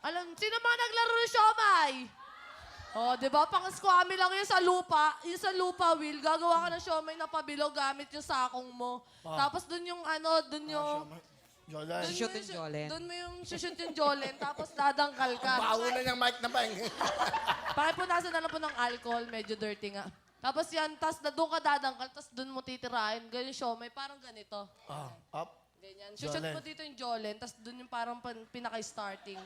Sino mga naglaro ng siomay? Oh, di ba? Pang-squammy lang yun sa lupa. Yung sa lupa, Will, gagawa ka ng siomay na pabilog gamit yung sakong mo. Tapos dun yung dun yung... Jolen. Shoot yung Jolen. Dun mo yung shoot yung Jolen, tapos dadangkal ka. Bawo na ng mic na ba? Pakipunasan na lang po ng alcohol, medyo dirty nga. Tapos yan, tapos doon ka dadangkal, tapos doon mo titirahin. Ganyan siomay, parang ganito. Up. Ganyan. Shoot Jolen. mo dito yung Jolen, tapos doon yung parang pinaka-starting.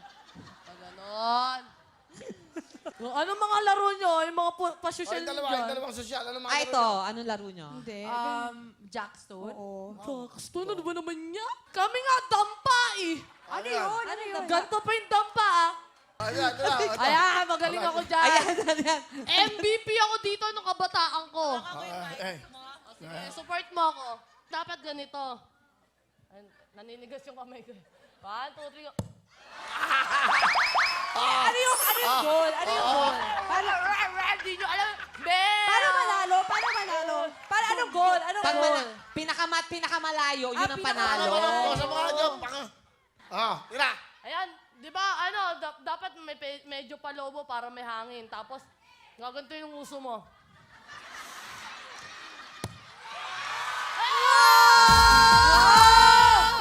Ganon. Anong mga laro nyo? Yung mga pa-social Ay, dyan? dalawang sosyal. Ano mga Ito. Anong laro nyo? Hindi. Jackstone? Oo. Jackstone? Ano ba naman niya? Kami nga, dampa eh. Ano yun? Ano yun? Ganto pa yung dampa ah. Ayan, ito. Ayan, magaling ako dyan. Ayan. MVP ako dito nung kabataan ko. Eh, Sige, support mo ako. Dapat ganito. Ay, naninigas yung kamay ko. 1, 2, 3, go. Ano yung goal? Ano yung goal? Hindi nyo alam. Bell! Paano manalo? Paano anong goal? Anong Pag goal? Pinakamalayo, yun ang panalo. sa mga job. Tira. Ayan, di ba, dapat medyo palobo para may hangin. Tapos, gaganto yung uso mo.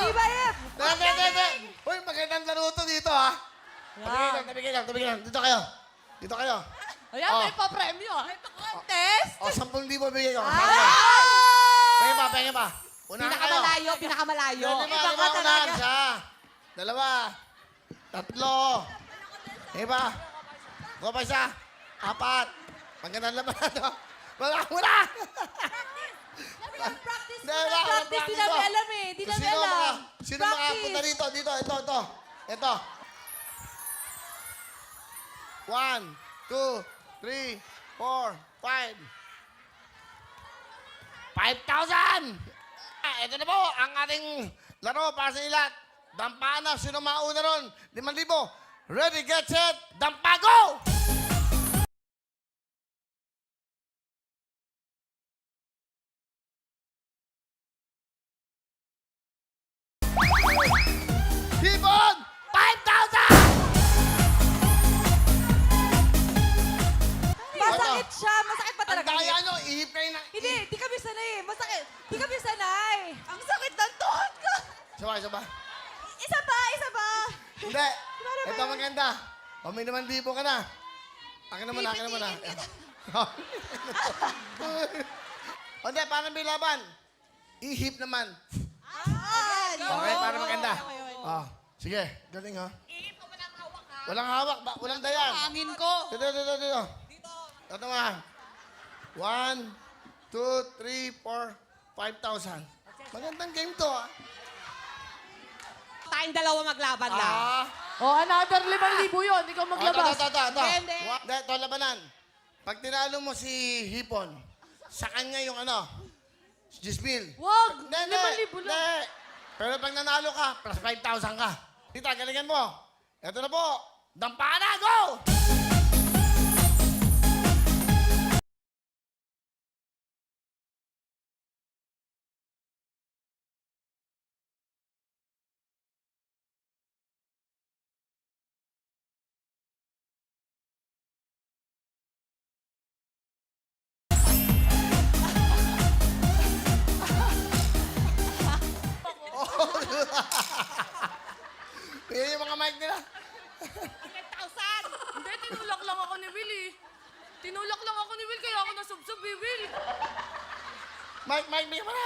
Iba yun! Hindi. Uy, magandang laro to dito, ha? Tabigay lang. Dito kayo. Ayan, may pa-premyo. May pa-contest. 10,000 bigay ko. Pengen pa. Unahan kayo. Pinakamalayo. Lima, unahan. Isa. Dalawa. Tatlo. Iba. Go pa isa. 4. Magandang laban na to. Muna! Practice Hindi, mo na. wala akong Practice. Di practice namin to. alam eh. Di namin alam. Sino makapunta dito? Ito. 1, 2, 3, 4, 5. 5,000! Ito na po ang ating laro para sa ilat. Dampana, sino mauna ron? 5,000. Ready, get set, dampago! Hipon! 5,000! Masakit siya. Masakit pa Ang talaga. daya nyo, ihip kayo na. Hindi, di kami sanay eh. Masakit. Di kami sanay. Ang sakit ng tuhod ko. Isa pa. Isa pa. Hindi. Ito maganda. O may 5,000 ka na. Akin naman na. O hindi, parang may laban. Ihip naman. Okay, para maganda. Sige, galing ha. Ihip ko walang hawak ha. Walang hawak, walang dayan. Hangin ko. Dito. Ito nga. 1, 2, 3, 4, 5,000. Magandang game to ha. Tayong dalawa maglaban lang. Another 5,000 yun. Ikaw maglabas. Ito. Hindi. Ito, labanan. Pag tinalo mo si Hipon, sa kanya yung Gisbil. Wag! Hindi. 5,000 lang. Pero pag nanalo ka, plus 5,000 ka. Tita, galingan mo. Ito na po. Dampana, go! Yan yung mga mic nila. 5,000! Hindi, tinulak lang ako ni Will eh. Tinulak lang ako ni Will, kaya ako nasubsob eh, Will. Mic, bigyan mo na.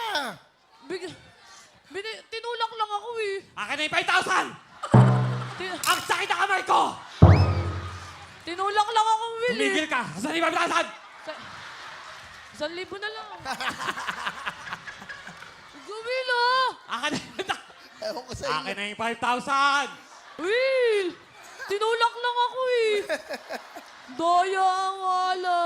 Tinulak lang ako eh. Akin na yung 5,000! Ti- Ang sakit ng kamay ko! Tinulak lang ako, Will eh. Tumigil ka! Saan yung 5,000? 1,000 na lang. Go, Will ah! Akin na yung... Ewan ko sa Akin inyo. na yung 5,000! Will! Tinulak lang ako eh. Daya ang wala.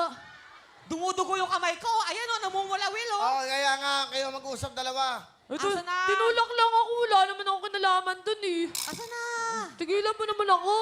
Dumudugo yung kamay ko. Ayan o, namumula, Will o. Kaya nga, kayo mag-usap dalawa. Ito, Asa na? tinulak lang ako. Wala naman ako kinalaman dun eh. Asa na? Tigilan mo naman ako.